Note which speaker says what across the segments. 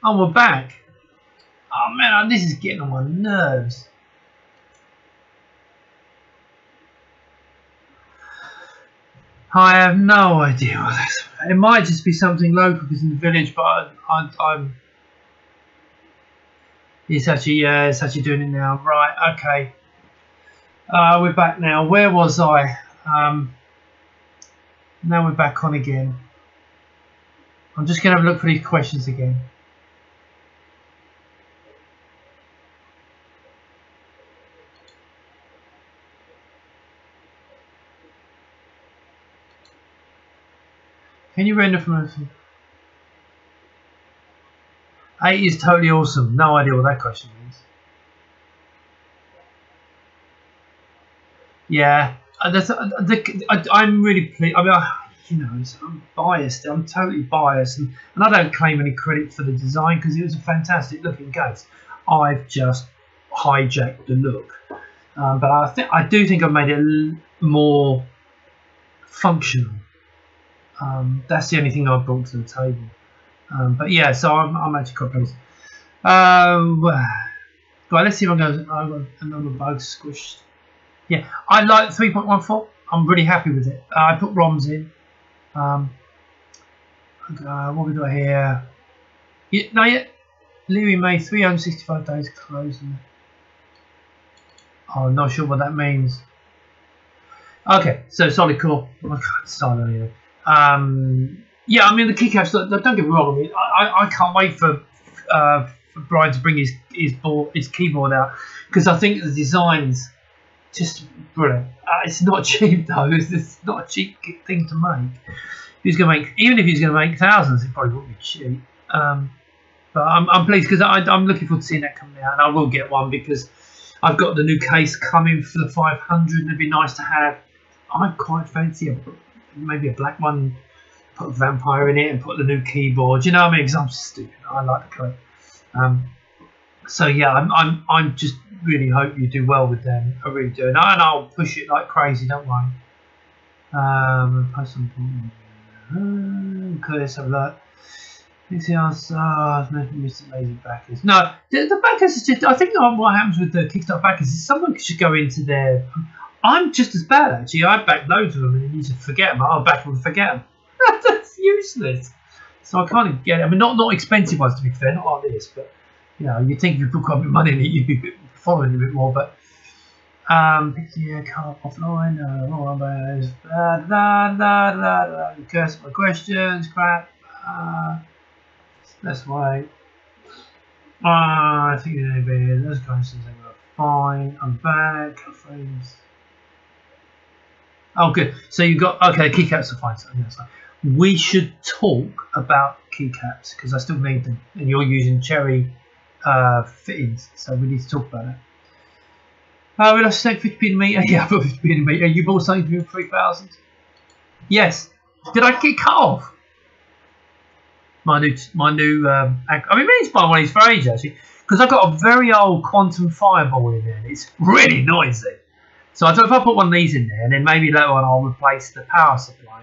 Speaker 1: Oh, we're back. Oh man, this is getting on my nerves. I have no idea what this is. It might just be something local because in the village, but I'm. It's actually doing it now. Right, okay. We're back now. Where was I? Now we're back on again. I'm just going to have a look for these questions again. Can you render from a... 8 is totally awesome. No idea what that question means. Yeah, I'm really pleased. I mean, you know, I'm biased. I'm totally biased, and I don't claim any credit for the design because it was a fantastic looking case. I've just hijacked the look, but I do think I've made it more functional. That's the only thing I've brought to the table. But yeah, so I'm actually quite pleased. Right, let's see if I got another bug squished. Yeah, I like 3.14. I'm really happy with it. I put ROMs in. What we got here? Yeah, no, yeah. Leary May 365 days closing. Oh, I'm not sure what that means. Okay, so solid core. I can't start anyway. Yeah, I mean the keycaps. Don't get me wrong. I mean, I can't wait for Brian to bring his keyboard out because I think the design's just brilliant. It's not cheap though. It's not a cheap thing to make. Even if he's going to make thousands, it probably won't be cheap. But I'm pleased because I'm looking forward to seeing that coming out, and I will get one because I've got the new case coming for the 500, and it'd be nice to have. I quite fancy maybe a black one. Put a vampire in it and put the new keyboard. You know what I mean? Because I'm stupid. I like the colour. So yeah, I'm just really hope you do well with them. I really do, and I'll push it like crazy. Don't worry. Post some. Okay, let's have a look. Mr. Lazy backers. No, the backers is just. I think what happens with the Kickstarter backers is someone should go into their. I'm just as bad actually. I back loads of them and you just forget them. I'll back them and forget them. That's useless. So I kind of get it. I mean, not expensive ones to be fair, not like this, but you know, you'd think if you put quite a bit of money in it, you'd be following a bit more. But yeah, car offline. Curse my questions. Crap. That's why. I think those questions are fine. I'm back. Frames. Oh, good. So you got okay. Keycaps are fine. So yes, we should talk about keycaps because I still need them, and you're using cherry fittings, so we need to talk about it. We lost 50p a meter. Yeah, I bought 50p a meter. You bought something for 3,000. Yes. Did I get cut off? My new. I mean, it's by one of these for ages actually, because I've got a very old quantum fireball in there, and it's really noisy. So I thought if I put one of these in there, and then maybe later on I'll replace the power supply,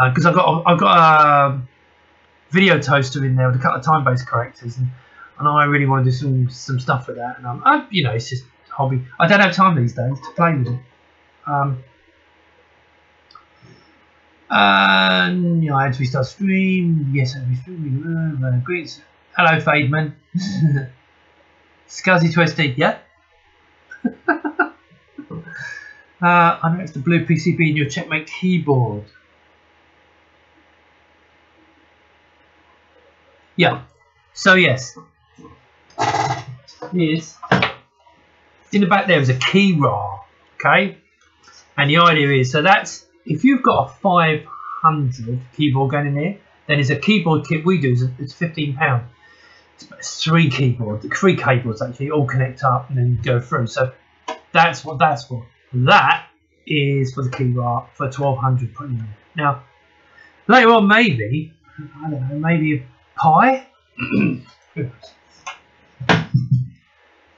Speaker 1: because I've got a video toaster in there with a couple of time-based correctors, and I really want to do some stuff with that. And you know, it's just a hobby. I don't have time these days to play with it. You know, I had to restart stream. Yes, I had to restart. Great. Hello, Fademan. Scuzzy Twisty, yeah. I know it's the blue PCB in your Checkmate keyboard. Yeah. So yes, here's in the back there is a key RAR. Okay, and the idea is so that's if you've got a 500 keyboard going in there, then it's a keyboard kit we do. It's £15. It's three keyboards actually all connect up and then go through. So that's what that's for. That is for the keybar for 1200 putting in there. Now, later on, maybe, I don't know, maybe Pi.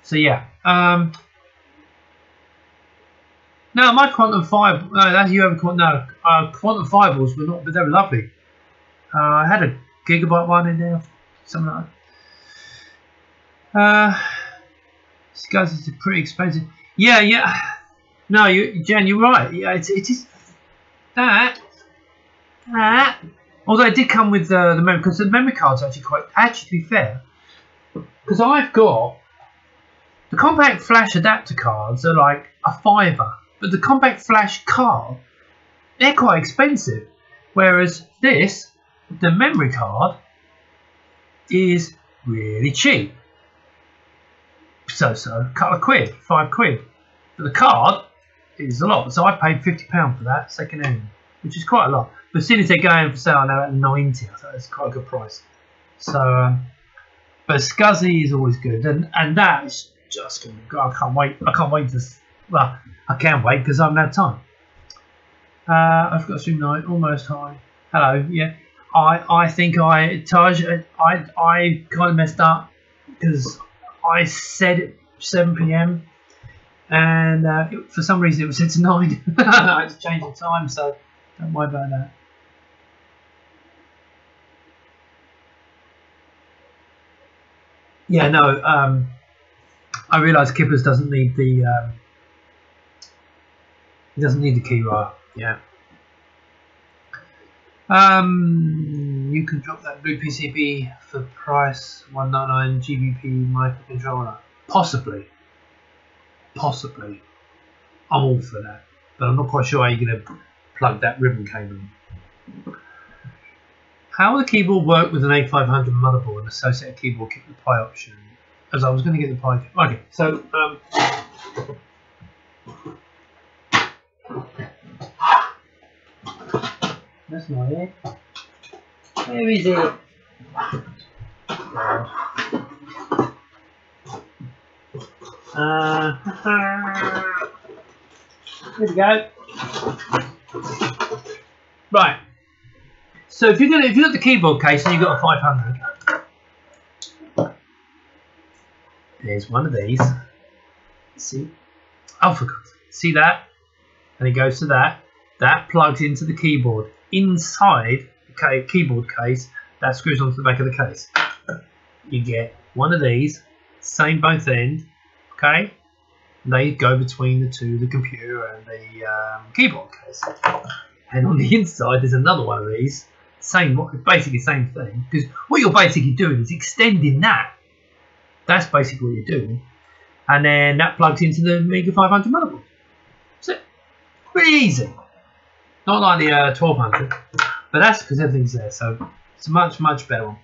Speaker 1: So yeah. No, my Quantum Five. No, that's you have a Quantum. No, Quantum Fireballs were not, but they were lovely. I had a gigabyte one in there, something like that. Guys, it's pretty expensive. Yeah, yeah. No, Jen, you're right. Yeah, it is that. Although it did come with the memory, because the memory card's actually quite. Actually, to be fair, because I've got the compact flash adapter cards are like a £5, but the compact flash card, they're quite expensive. Whereas this, the memory card, is really cheap. So, a couple of quid, £5. But the card is a lot. So I paid £50 for that second hand, which is quite a lot. But as soon as they're going for sale now at 90, I thought it's quite a good price. So, but SCSI is always good, and that is just going to go. I can't wait. I can't wait to. Well, I can wait because I haven't had time. I've got to stream night almost high. Hello, yeah. I think Taj, I kind of messed up because I said it 7 PM and for some reason it was set to 9. I had to change the time, so don't worry about that. Yeah, no. I realise Kippers doesn't need the he doesn't need the keywire. Yeah. You can drop that blue PCB for price 199 GBP microcontroller. Possibly. I'm all for that, but I'm not quite sure how you're going to plug that ribbon cable in. How will the keyboard work with an A500 motherboard and associated keyboard kit with Pi option? As I was going to get the Pi. Okay, so that's not it. Where is it? There we go. Right. So if you've got the keyboard case and you've got a 500, there's one of these. See? Oh, for God's sake. See that? And it goes to that. That plugs into the keyboard. Inside the keyboard case, that screws onto the back of the case. You get one of these, same both ends, okay? They go between the computer and the keyboard case. And on the inside, there's another one of these, basically the same thing. Because what you're basically doing is extending that. That's basically what you're doing. And then that plugs into the Amiga 500 motherboard. That's it. Pretty easy. Not like the 1200, but that's because everything's there, so it's a much better one.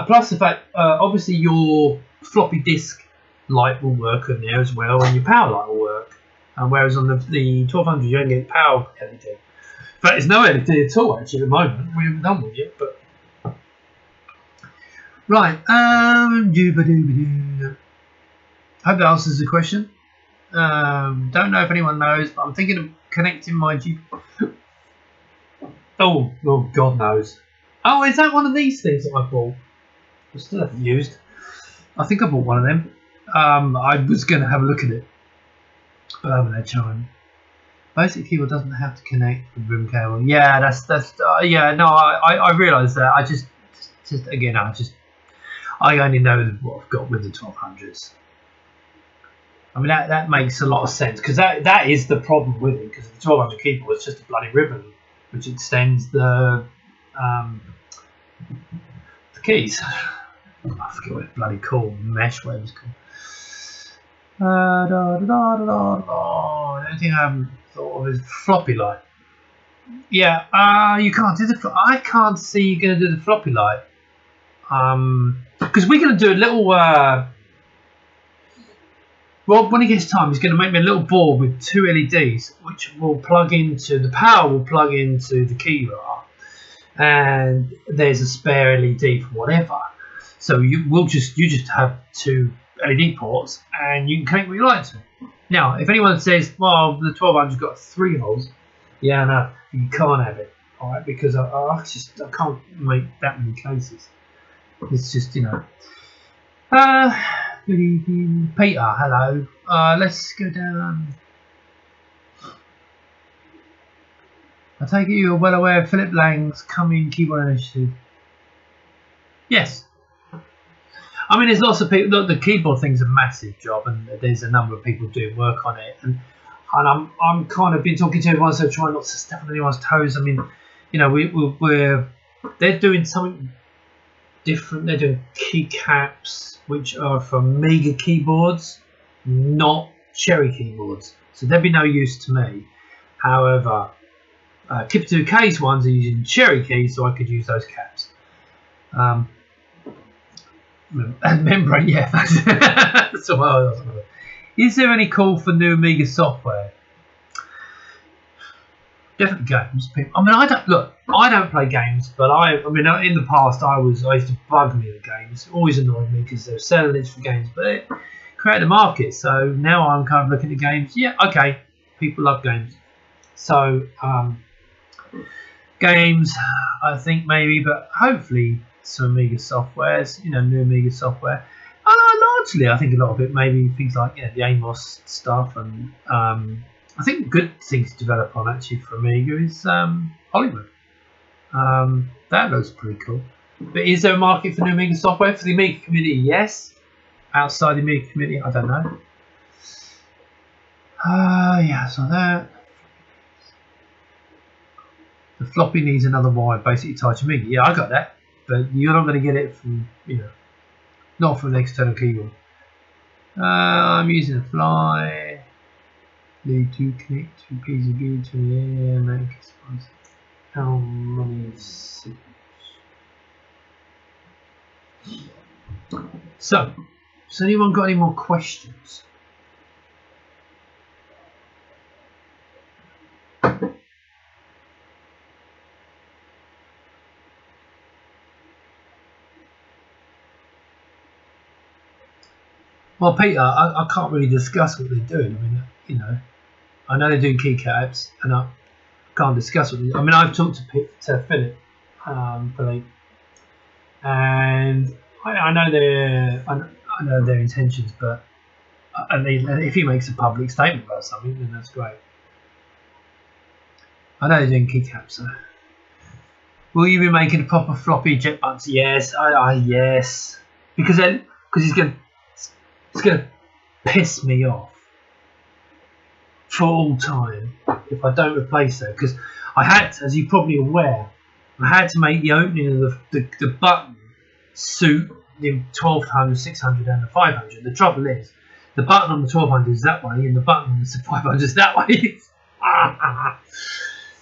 Speaker 1: Plus the fact, obviously your floppy disk light will work on there as well, and your power light will work. Whereas on the 1200 you don't get power LED. In fact, there's no LED at all actually at the moment. We haven't done one yet, but right. Hope that answers the question. Don't know if anyone knows, but I'm thinking of connecting my oh, God knows. Oh, is that one of these things that I bought? I still haven't used. I think I bought one of them. I was going to have a look at it, but I haven't had time. Basic keyboard doesn't have to connect with ribbon cable. Yeah, that's yeah. No, I realise that. I only know what I've got with the 1200s. I mean, that makes a lot of sense, because that is the problem with it, because the 1200 keyboard is just a bloody ribbon which extends the keys. I forget what it's bloody called, mesh, whatever it's called. The only thing I haven't thought of is floppy light. Yeah, you can't do the. I can't see you going to do the floppy light. Because we're going to do a little. Rob, when he gets time, he's going to make me a little board with 2 LEDs, which will plug into the power. Will plug into the keybar, and there's a spare LED for whatever. So you just have 2 LED ports, and you can connect what you like to. Now, if anyone says, well, the 1200's got 3 holes, yeah, no, you can't have it, all right, because I can't make that many cases. It's just, you know. Good evening, Peter, hello. Let's go down. I take it you're well aware of Philip Lang's coming keyboard initiative. Yes. I mean, there's lots of people. Look, the keyboard thing's a massive job, and there's a number of people doing work on it. And I'm kind of been talking to everyone, so trying not to step on anyone's toes. I mean, you know, they're doing something different. They're doing keycaps, which are for Amiga keyboards, not Cherry keyboards. So they'd be no use to me. However, Kip2K's ones are using Cherry keys, so I could use those caps. And membrane, yeah. So, is there any call for new Amiga software? Definitely games. I mean, I don't play games, but I mean, in the past, I used to bug me with games. It always annoyed me because they were selling it for games, but it created a market. So now I'm kind of looking at games. Yeah, okay, people love games. So games, I think maybe, but hopefully some Amiga softwares, you know, new Amiga software. Largely, I think a lot of it, maybe things like, you know, the Amos stuff, and I think good things to develop on actually for Amiga is Hollywood. That looks pretty cool. But is there a market for new Amiga software? For the Amiga community, yes. Outside the Amiga community, I don't know. Yeah, so that. The floppy needs another wire basically tied to Amiga. Yeah, I got that. But you're not going to get it from, you know, not from an external keyboard. I'm using a fly. Need to connect to PCB to the air, make how many signals? So, has anyone got any more questions? Well, Peter, I can't really discuss what they're doing. I mean, you know, I know they're doing keycaps, and I can't discuss what. I mean, I've talked to Philip, and I know their intentions, but if he makes a public statement about something, then that's great. I know they're doing keycaps. So. Will you be making a proper floppy jet buttons? Yes, yes, because he's gonna piss me off for all time if I don't replace that, because I had to, as you're probably aware, I had to make the opening of the button suit the 1200, 600 and the 500. The trouble is, the button on the 1200 is that way and the button on the 500 is that way.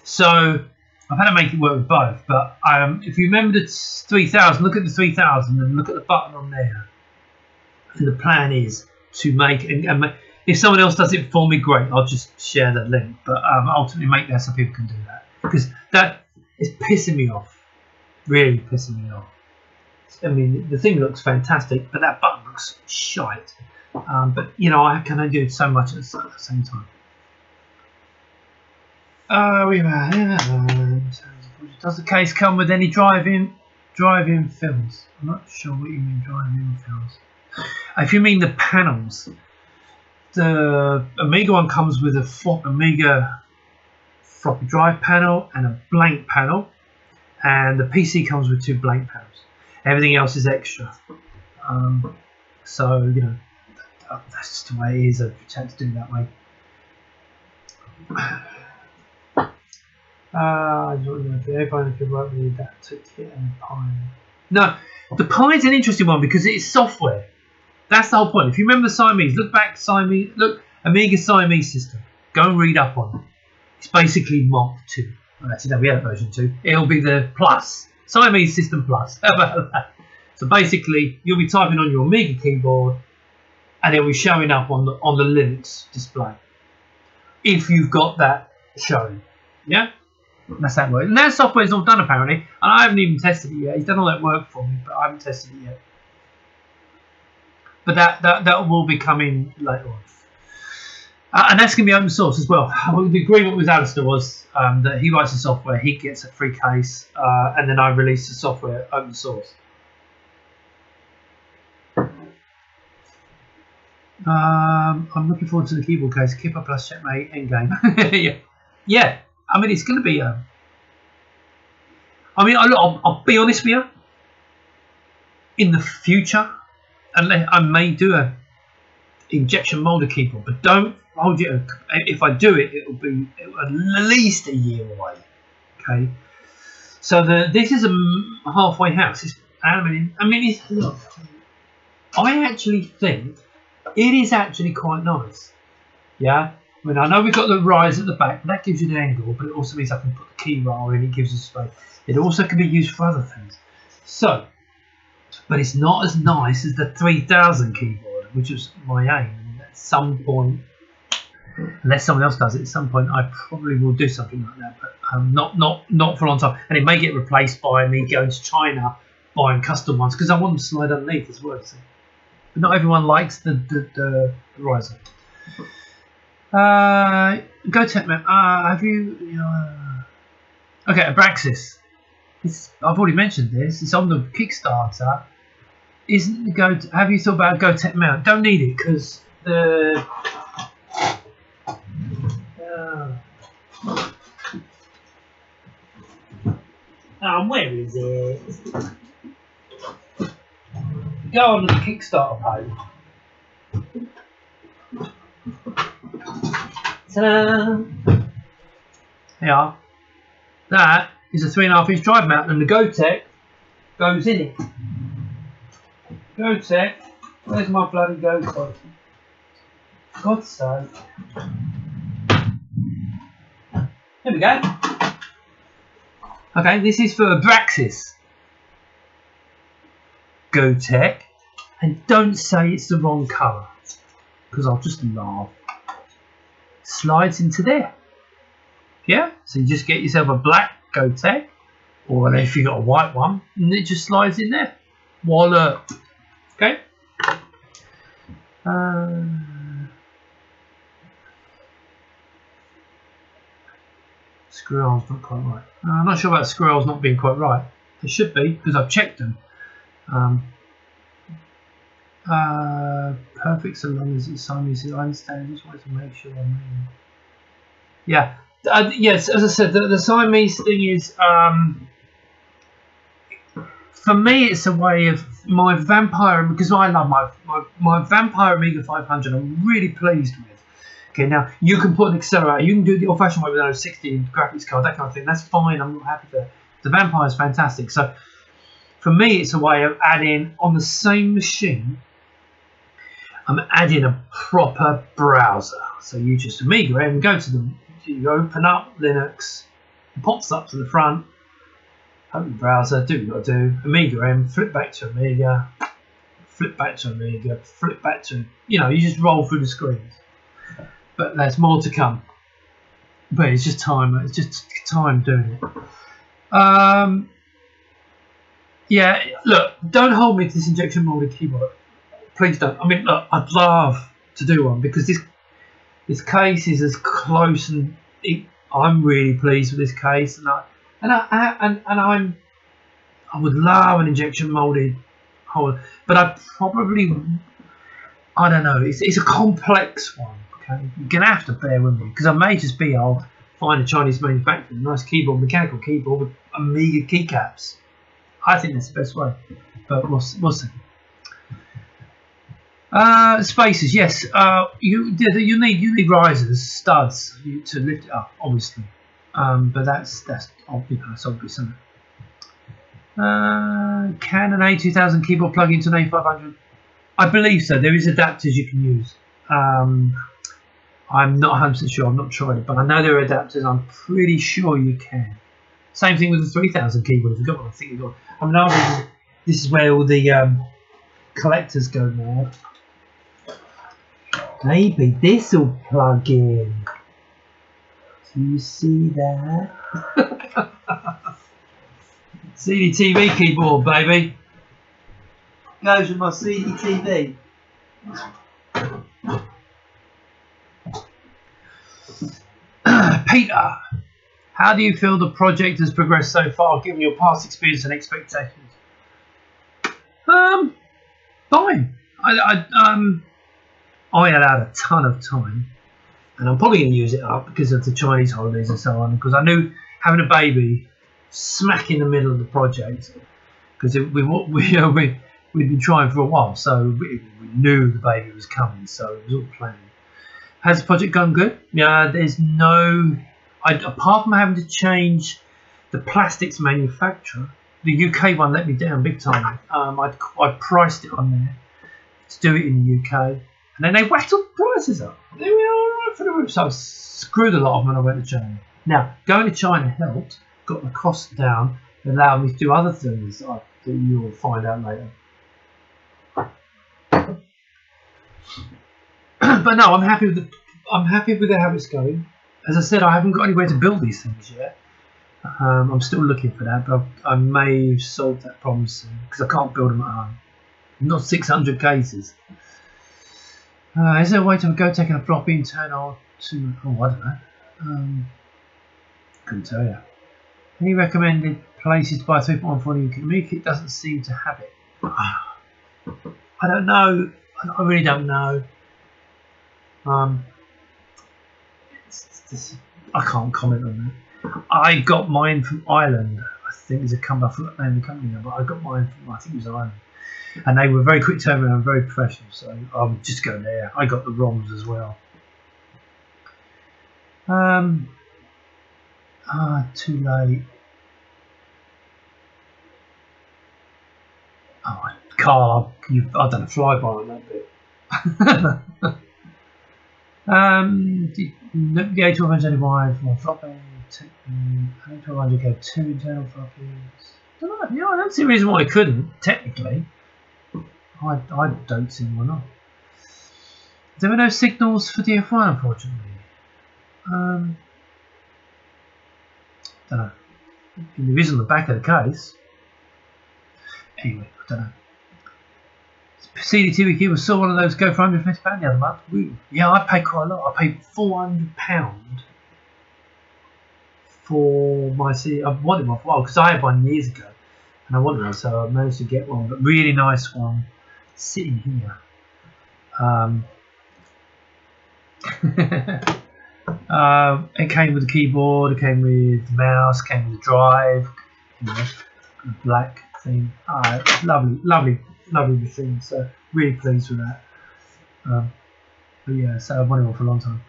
Speaker 1: So I've had to make it work with both, but if you remember the 3000, look at the 3000 and look at the button on there. And the plan is to make, and if someone else does it for me, great, I'll just share that link. But ultimately make that so people can do that, because that is pissing me off, really pissing me off. I mean, the thing looks fantastic, but that button looks shite. But you know, I can only do so much at the same time. Does the case come with any drive-in films? I'm not sure what you mean drive-in films. If you mean the panels, the Amiga one comes with a Amiga floppy drive panel and a blank panel, and the PC comes with 2 blank panels. Everything else is extra. So you know, that's just the way it is. I've had to do it that way. I don't know if everyone could work with that toolkit and Pi. No, the Pi is an interesting one because it's software. That's the whole point. If you remember Siamese, look back Siamese, look Amiga Siamese system. Go and read up on it. It's basically Mark 2. Well, actually, no, we had a version 2. It'll be the Plus. Siamese System Plus. How about that? So basically, you'll be typing on your Amiga keyboard, and it'll be showing up on the Linux display. If you've got that showing, yeah. That's that way. And that software is all done apparently, and I haven't even tested it yet. He's done all that work for me, but I haven't tested it yet. But that will be coming later on. And that's going to be open source as well. The agreement with Alistair was that he writes the software, he gets a free case, and then I release the software open source. I'm looking forward to the keyboard case. Kipper plus checkmate endgame. Yeah. I mean, it's going to be. I mean, I'll be honest with you. In the future, I may do a injection molded keyboard, but don't hold it. If I do it, it'll be at least a year away. Okay. So this is a halfway house. It's aluminium. I mean, look. I actually think it is actually quite nice. Yeah. I mean, I know we've got the rise at the back, but that gives you the angle, but it also means I can put the key rail in. It gives you space. It also can be used for other things. So, but it's not as nice as the 3000 keyboard, which was my aim. At some point, unless someone else does it, at some point I probably will do something like that, but not for a long time. And it may get replaced by me going to China buying custom ones because I want them to slide underneath as well. See? But not everyone likes the riser. Gotek man. Have you? Okay, Abraxas. I've already mentioned this. It's on the Kickstarter. Isn't the Go? Have you thought about a Gotek mount? Don't need it because the. Where is it? Go on to the Kickstarter page. Ta-da! Yeah. That is a 3.5-inch drive mount, and the Gotek goes in it. Gotek, where's my bloody Gotek? For God's sake. There we go. Okay, this is for Abraxas. Gotek, and don't say it's the wrong colour, because I'll just laugh. Slides into there. Yeah, so you just get yourself a black Gotek, or if you got a white one, and it just slides in there. Voila. Okay. Screw arms not quite right. I'm not sure about the screw arms not being quite right. They should be because I've checked them. Perfect so long as it's Siamese. I understand. I just wanted to make sure I mean. Yeah. Yes, as I said, the Siamese thing is, for me, it's a way of my Vampire, because I love my Vampire Amiga 500. I'm really pleased with. Okay, now you can put an accelerator. You can do it the old-fashioned way with a 60 graphics card, that kind of thing. That's fine. I'm not happy for that. The Vampire is fantastic. So for me, it's a way of adding on the same machine. I'm adding a proper browser. So you just Amiga and go to the. You open up Linux, it pops up to the front, open the browser, do what you got to do, Amiga M, flip back to Amiga, flip back to Amiga, flip back to, you just roll through the screens. But there's more to come. But it's just time doing it. Yeah, look, don't hold me to this injection molded keyboard. Please don't. I mean, look, I'd love to do one because this case is as close, and I'm really pleased with this case, and I would love an injection molded hole, but I don't know. It's a complex one. Okay, you're gonna have to bear with me because I may just be I'll find a Chinese manufacturer, nice keyboard, mechanical keyboard with Amiga keycaps. I think that's the best way, but we'll see. Spacers, yes. You need risers, studs to lift it up, obviously. But that's obvious, isn't it? Can an A2000 keyboard plug into an A500? I believe so. There is adapters you can use. I'm not 100% sure. I've not tried it, but I know there are adapters. I'm pretty sure you can. Same thing with the 3000 keyboard. If you've got one, I think you've got. I mean, this is where all the collectors go mad. Maybe this will plug in. Do you see that? CDTV keyboard, baby. Goes with my CDTV. Peter, how do you feel the project has progressed so far, given your past experience and expectations? Fine. I had a ton of time, and I'm probably going to use it up because of the Chinese holidays and so on. Because I knew having a baby smack in the middle of the project, because we'd been trying for a while, so we knew the baby was coming, so it was all planned. Has the project gone good? Yeah, there's no, apart from having to change the plastics manufacturer. The UK one let me down big time. I priced it on there to do it in the UK, and then they whacked all the prices up. They were all right for the roof, so I screwed a lot of them when I went to China. Now, going to China helped, got the cost down, and allowed me to do other things that you'll find out later. But no, I'm happy with how it's going. As I said, I haven't got anywhere to build these things yet. I'm still looking for that, but I may solve that problem soon because I can't build them at home. Not 600 cases. Is there a way to go taking a floppy and turn on to? Oh, I don't know. Couldn't tell you. Any recommended places to buy 3.1 for you can make it? Doesn't seem to have it. I don't know. I really don't know. I can't comment on that. I got mine from Ireland. I think there's a company, I forgot the name of the company now, but I got mine from, I think it was Ireland. And they were very quick turnaround and very professional, so I would just go there. I got the ROMs as well. Too late. Oh, Carl, I've done a flyby on that bit. The A1200 more floppy. A1200 go 2 internal floppies. I don't see a reason why I couldn't, technically. I don't see why not. There were no signals for DF1, unfortunately. Don't know. There is on the back of the case. Anyway, I don't know. CDTV was saw one of those go for £150 the other month. Woo. Yeah, I paid quite a lot. I paid £400 for my CD. I've wanted one for a while because I had one years ago and I wanted one, so I managed to get one. But really nice one sitting here. It came with the keyboard, it came with the mouse, came with the drive, the black thing. Lovely machine. So really pleased with that. But yeah, so I've wanted one for a long time.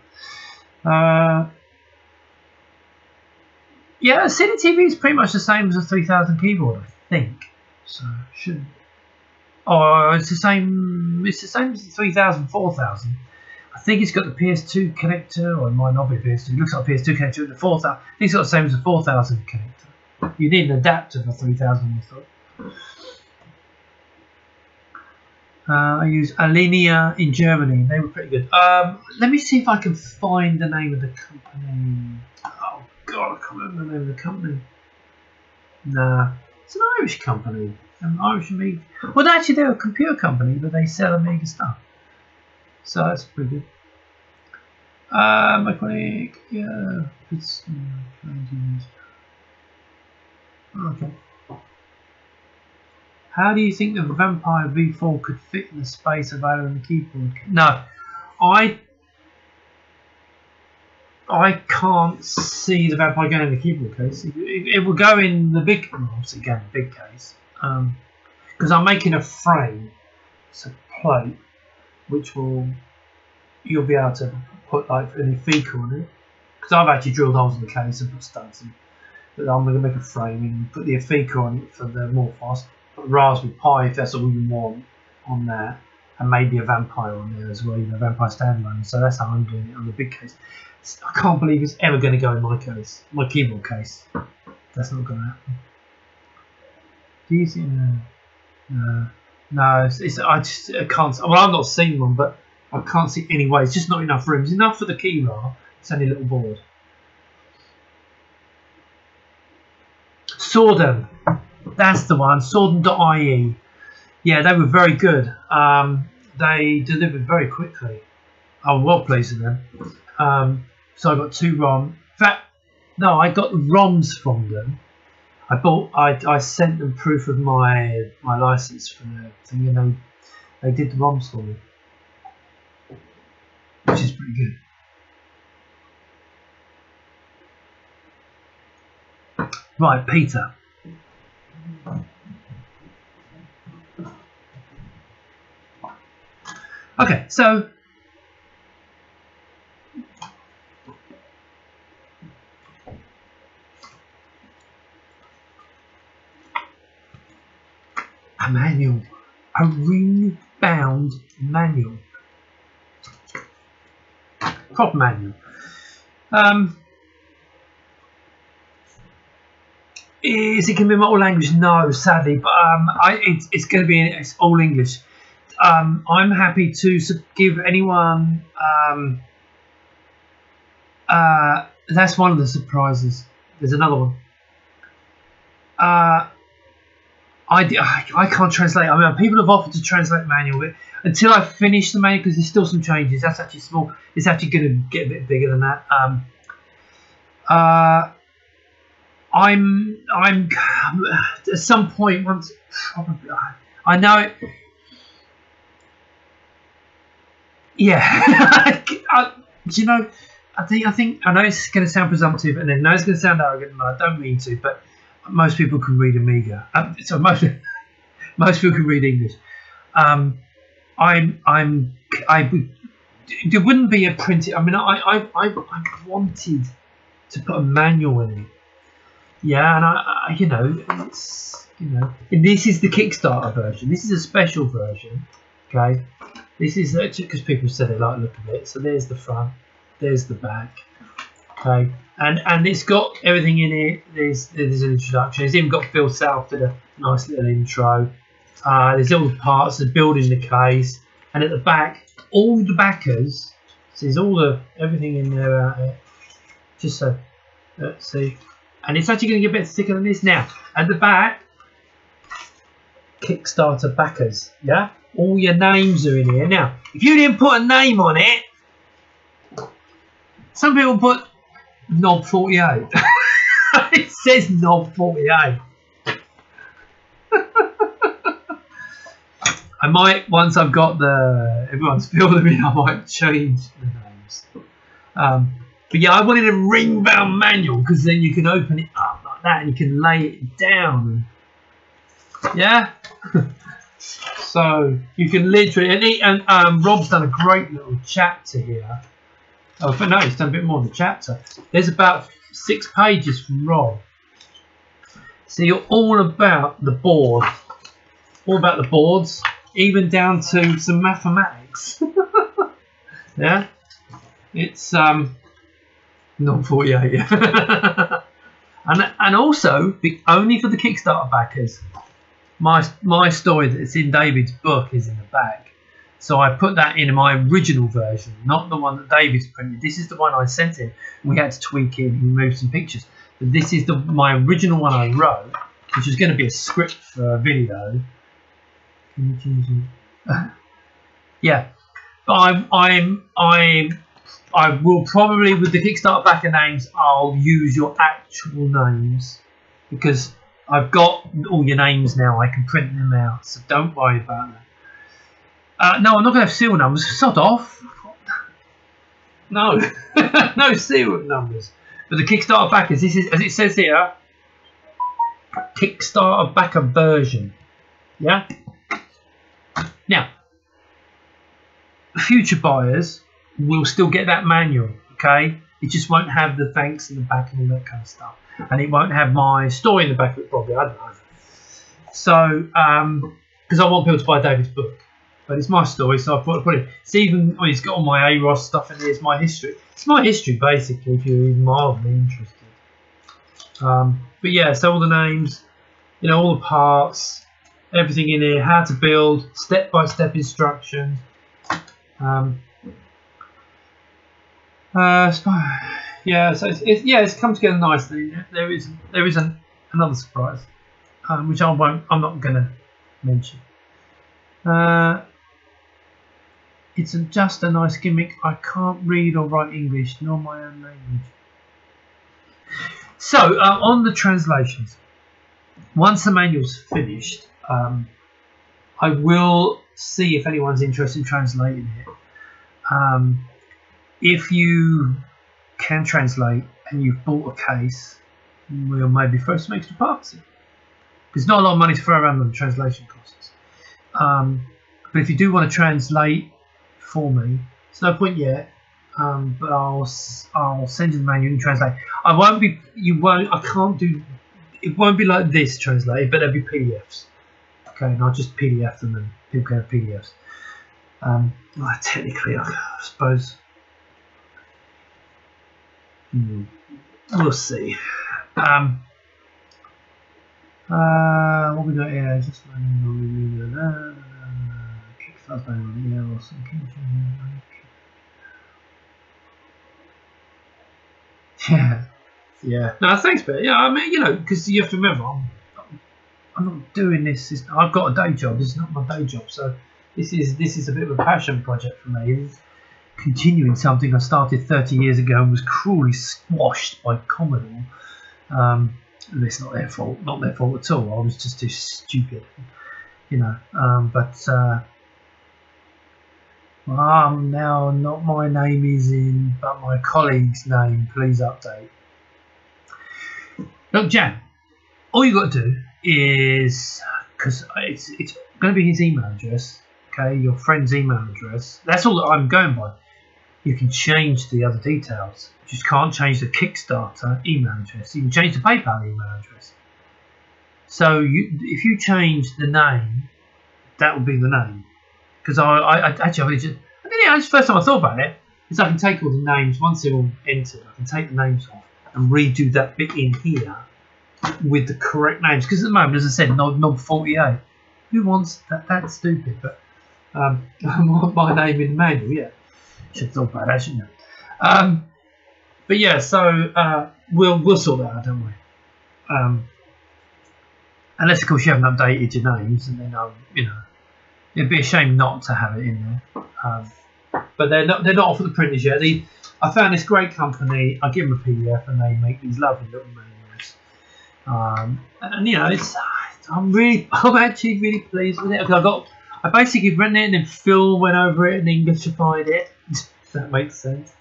Speaker 1: Yeah, CityTV is pretty much the same as a 3000 keyboard, I think. So should. Oh, it's the same. It's the same as the 3000, 4000. I think it's got the PS2 connector, or it might not be a PS2. It looks like a PS2 connector. The 4000. I think it's got the same as the 4000 connector. You need an adapter for 3000. I thought. I used Alinea in Germany. They were pretty good. Let me see if I can find the name of the company. Oh God, I can't remember the name of the company. Nah, it's an Irish company. An Irish Amiga. Well, actually, they're a computer company, but they sell Amiga stuff. So that's pretty good. Mechanic, yeah. It's okay. How do you think the Vampire V4 could fit in the space available on the keyboard? No, I can't see the Vampire going in the keyboard case. It will go in the big, obviously go in the big case, because I'm making a frame, it's a plate, which you'll be able to put like any fecal on it. Because I've actually drilled holes in the case and put studs in. But I'm going to make a frame and put the Afica on it for the Morphos. Raspberry Pi, if that's all you want, on that, and maybe a Vampire on there as well, Vampire standalone. So that's how I'm doing it on the big case. I can't believe it's ever going to go in my case, my keyboard case. That's not going to happen. Do you think? No, I can't. Well, I've not seen one, but I can't see any way. It's just not enough room. It's enough for the keybar. It's only a little board. Sorden. That's the one, Sorden.ie. Yeah, they were very good. They delivered very quickly. I'm well pleased with them. So I got 2 ROM. In fact, no, I got ROMs from them. I sent them proof of my license for the thing, and they did the ROMs for me, which is pretty good. Right, Peter. Okay, so a manual, a ring-bound manual, proper manual. Is it going to be my all language? No, sadly, but it's going to be it's all English. I'm happy to give anyone. That's one of the surprises. There's another one. I can't translate. I mean, people have offered to translate manual, but until I finish the manual, because there's still some changes. That's actually small. It's actually going to get a bit bigger than that. I'm at some point once probably. I know it. Yeah, you know, I think I know it's going to sound presumptive, and then I know it's going to sound arrogant, and I don't mean to, but most people can read Amiga. So most people can read English. There wouldn't be a printed. I mean, I wanted to put a manual in it. Yeah, and I it's and this is the Kickstarter version. This is a special version. Okay. This is because people said they like the look of it. So there's the front, there's the back, okay, and it's got everything in it. There's an introduction. It's even got Phil South did a nice little intro. There's all the parts, the building the case, and at the back, all the backers. So there's everything in there. Just so let's see, and it's actually going to get a bit thicker than this now. At the back, Kickstarter backers, yeah. All your names are in here. Now, if you didn't put a name on it, some people put Knob 48. It says Knob 48. I might, once I've got everyone's filled them in, I might change the names. But yeah, I wanted a ring-bound manual because then you can open it up like that and you can lay it down. Yeah? So you can literally, and Rob's done a great little chapter here. Oh, but no, he's done a bit more than the chapter. There's about 6 pages from Rob. So you're all about the board, all about the boards, even down to some mathematics. Yeah, it's not 48. Yeah. and also only for the Kickstarter backers. My story that's in David's book is in the back, so I put that in my original version, not the one that David's printed. This is the one I sent him. We had to tweak it and remove some pictures, but this is my original one I wrote, which is going to be a script for a video. Can you change it? Yeah, but I will probably, with the Kickstarter backer names, I'll use your actual names because I've got all your names now. I can print them out, so don't worry about that. No, I'm not going to have serial numbers. Sod off. No, no serial numbers. But the Kickstarter backers, this is, as it says here, Kickstarter backer version. Yeah. Now, future buyers will still get that manual. Okay, it just won't have the thanks in the back and all that kind of stuff. And it won't have my story in the back of it, probably. I don't know. So, because I want people to buy David's book, but it's my story, so I put it. It's even, it's got all my AROS stuff in there. It's my history. It's my history, basically, if you're even mildly interested. But yeah, so all the names, all the parts, everything in here, how to build, step-by-step instructions. Yeah, so it's come together nicely. There is another surprise, which I'm not going to mention. It's just a nice gimmick. I can't read or write English, nor my own language. So, on the translations, once the manual's finished, I will see if anyone's interested in translating it. If you can translate and you've bought a case, we'll maybe throw some extra parts in. There's not a lot of money to throw around on the translation costs. But if you do want to translate for me, it's no point yet. But I'll send you the manual and translate. I can't do. It won't be like this translated, but there'll be PDFs. Okay, and I'll just PDF them and people can have PDFs. Well, technically, I suppose. We'll see. What we got here? Just yeah. No, thanks, but yeah, I mean, because you have to remember, I'm not doing this. I've got a day job. This is not my day job, so this is a bit of a passion project for me. It's continuing something I started 30 years ago and was cruelly squashed by Commodore. It's not their fault. Not their fault at all. I was just too stupid, now not my name is in, but my colleague's name. Please update. Look, Jan, all you got to do is, because it's going to be his email address, okay, your friend's email address. That's all that I'm going by. You can change the other details. You just can't change the Kickstarter email address. You can change the PayPal email address. So if you change the name, that will be the name. Because the first time I thought about it is I can take all the names once they're all entered. I can take the names off and redo that bit in here with the correct names. Because at the moment, as I said, Knob 48. Who wants that? That's stupid. But I want my name in the manual. Yeah, should have thought about that, shouldn't you? But yeah, so we'll sort that out, don't we? Unless of course you haven't updated your names, and then it'd be a shame not to have it in there. But they're not off at the printers yet. I found this great company. I give them a PDF, and they make these lovely little manuals. I'm actually really pleased with it. I basically written it, and then Phil went over it and Englishified it. If that makes sense.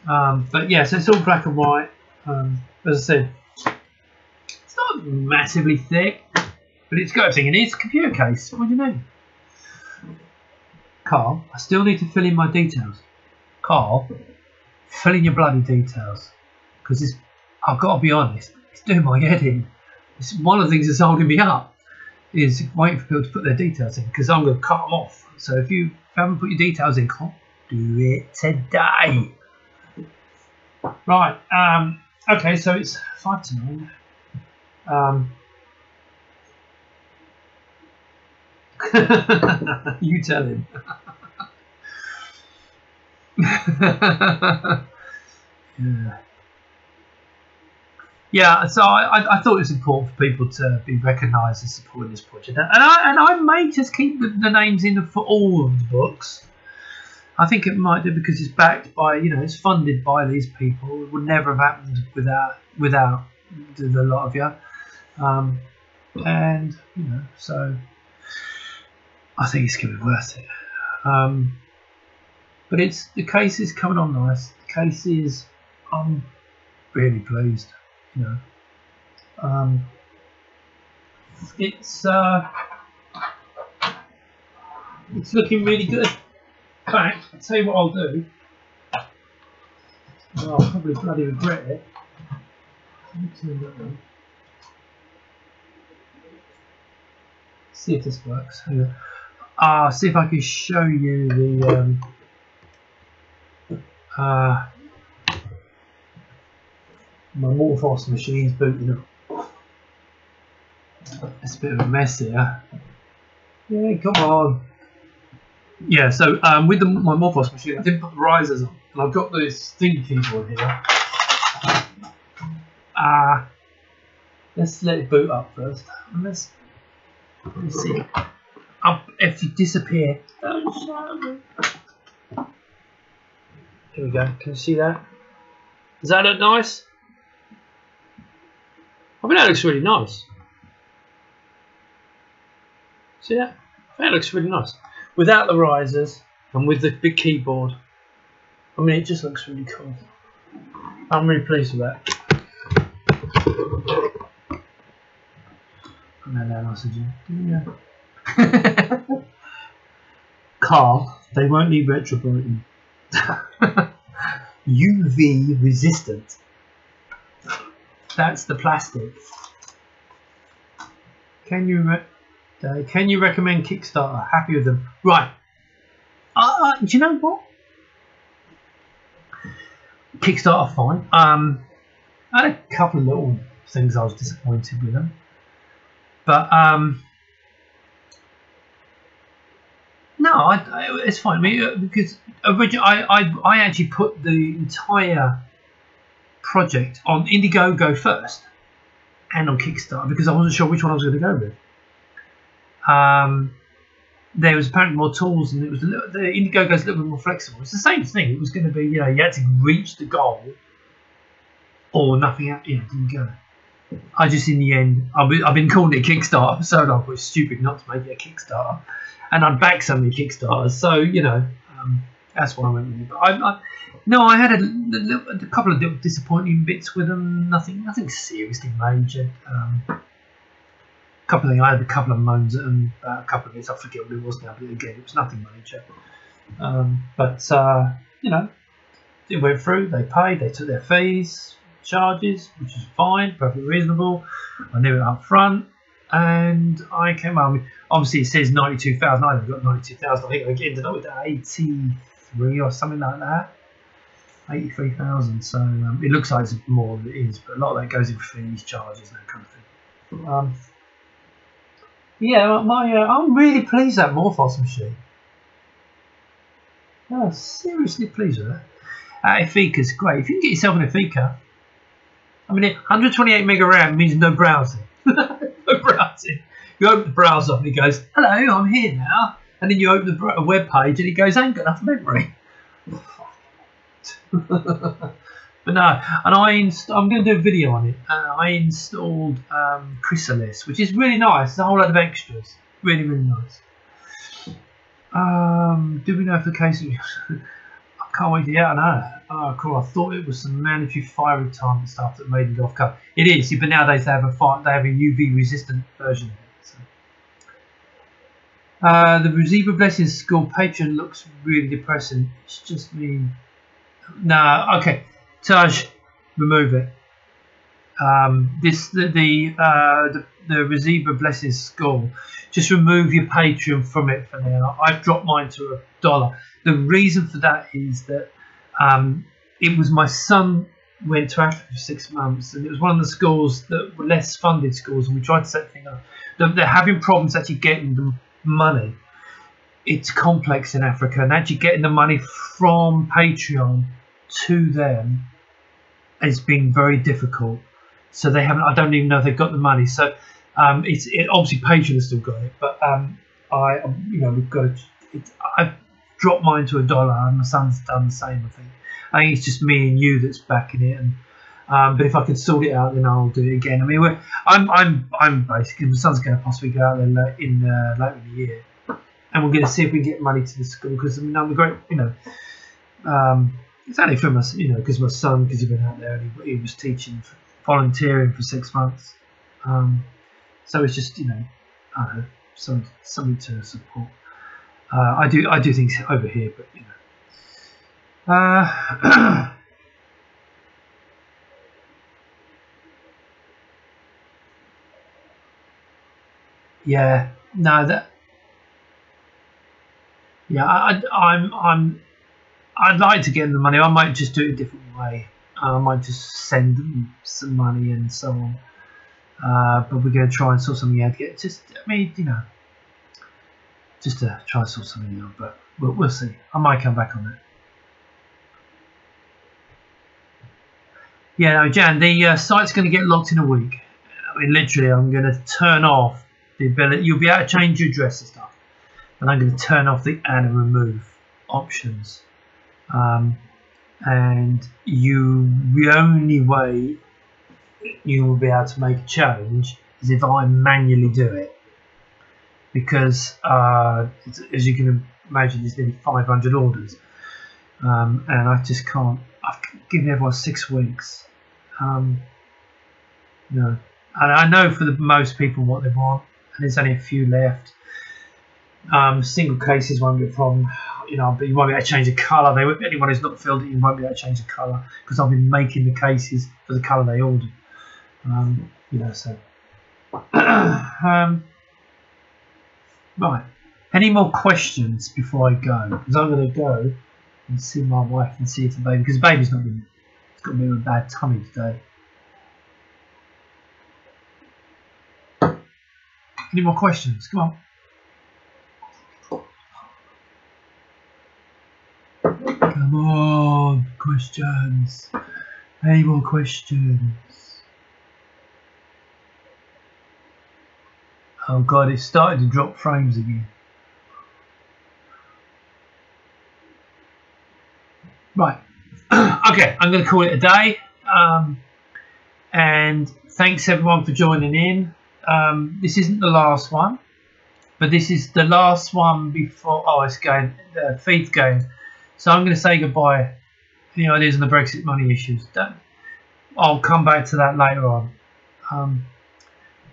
Speaker 1: But yeah, so it's all black and white. As I said, it's not massively thick, but it's got everything in it. It's a computer case. What do you mean? Carl, I still need to fill in my details. Carl, fill in your bloody details. Because I've got to be honest, it's doing my head in. It's one of the things that's holding me up is waiting for people to put their details in, because I'm going to cut them off. So if you haven't put your details in, Carl, do it today. Right. Okay, so it's 5 to 9. You tell him. Yeah. So I thought it was important for people to be recognised as supporting this project, and I may just keep the names in for all of the books. I think it might do, because it's backed by, it's funded by these people. It would never have happened without the lot of you, and so I think it's going to be worth it. But the case is coming on nice. The case is, I'm really pleased. It's looking really good. In fact, I'll tell you what I'll do. I'll probably bloody regret it. See if this works. See if I can show you the my Morphos machine's booting up. It's a bit of a mess here. Yeah, come on. Yeah, so with my Morphos machine, I didn't put the risers on, and I've got this thin keyboard here. Let's let it boot up first. Let me see. if you disappear. Here we go. Can you see that? Does that look nice? I mean, that looks really nice. See that? That looks really nice. Without the risers and with the big keyboard. I mean, it just looks really cool. I'm really pleased with that. No, nice of you. Yeah. Carl, they won't need retrobrating. UV resistant. That's the plastic. Can you recommend Kickstarter? Happy with them, right? Do you know what? Kickstarter fine. I had a couple of little things I was disappointed with them, but no, it's fine. I mean, because originally I actually put the entire project on Indiegogo first and on Kickstarter because I wasn't sure which one I was going to go with. There was apparently more tools, and it was the Indiegogo's a little bit more flexible. It's the same thing. It was going to be, you had to reach the goal, or nothing. Didn't go. I just, in the end, I've been calling it Kickstarter for so long. It was stupid not to make it a Kickstarter, and I'd backed so many Kickstarters, so that's why I went with it. But I had a couple of little disappointing bits with them. Nothing seriously major. I had a couple of moans at them about a couple of bits. I forget what it was now, but again, it was nothing major. It went through. They paid. They took their fees, charges, which is fine, perfectly reasonable. I knew it up front, and I came home. Obviously, it says 92,000. I got 92,000. I think I ended up with 83 or something like that. 83,000. So it looks like it's more than it is, but a lot of that goes in fees, charges, and that kind of thing. I'm really pleased with that Morphos machine. I'm seriously pleased with that. Efika's great. If you can get yourself an Efika, I mean, 128 mega RAM means no browsing. No browsing. You open the browser up and it goes, "Hello, I'm here now," and then you open the web page and it goes, "I ain't got enough memory." But no, and I'm going to do a video on it. I installed Chrysalis, which is really nice. It's a whole lot of extras. Really, really nice. Do we know if the case? I can't wait to get out. Oh, cool. I thought it was some mandatory fire retardant stuff that made it off cut. It is, but nowadays they have a UV resistant version of it. So. The Receiver Blessings School Patreon looks really depressing. It's just me. No, okay. Taj, remove it. The Receiver Blessings School. Just remove your Patreon from it for now. I've dropped mine to $1. The reason for that is that it was my son went to Africa for 6 months, and it was one of the schools that were less funded schools, and we tried to set the thing up. They're having problems actually getting the money. It's complex in Africa, and actually getting the money from Patreon to them has been very difficult. So they haven't. I don't even know if they've got the money. So obviously Patreon has still got it, but we've got it. I've dropped mine to $1, and my son's done the same. I think it's just me and you that's backing it. And but if I can sort it out, then I'll do it again. I mean, I'm basically, my son's going to possibly go out there later in the year, and we're going to see if we can get money to the school, because I mean, I'm a great, it's only from us, because my son, because he's been out there and he was teaching, volunteering for 6 months. So it's just, I don't know, something to support. I do things over here, but yeah, no, I'd like to get them the money. I might just do it a different way. I might just send them some money and so on. But we're going to try and sort something out. Just to try and sort something out. But we'll see. I might come back on that. Yeah, no, Jan, the site's going to get locked in a week. I mean, literally, I'm going to turn off the ability. You'll be able to change your address and stuff, and I'm going to turn off the add and remove options. And the only way you will be able to make a change is if I manually do it, because as you can imagine, there's nearly 500 orders, and I just can't. I've given everyone 6 weeks. No, and I know for the most people what they want, and there's only a few left. Single cases won't be a problem, but you won't be able to change the colour. Anyone who's not filled it, you won't be able to change the colour, because I've been making the cases for the colour they ordered. So right. Any more questions before I go? Because I'm going to go and see my wife and see if the baby, because the baby's not been, it's got a bit of a bad tummy today. Any more questions? Come on. Come on, questions. Any more questions? Oh God, it started to drop frames again. Right. Okay, I'm going to call it a day. And thanks everyone for joining in. This isn't the last one, but this is the last one before. Oh, it's going. The feed's going. So I'm going to say goodbye. Any ideas on the Brexit money issues? I'll come back to that later on.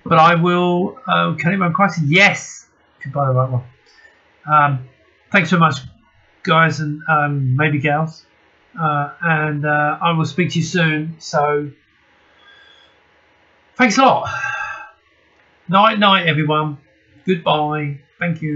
Speaker 1: But I will. Can it run crisis? Yes. Goodbye, the right one. Thanks so much, guys, and maybe gals. And I will speak to you soon. So thanks a lot. Night, everyone. Goodbye. Thank you.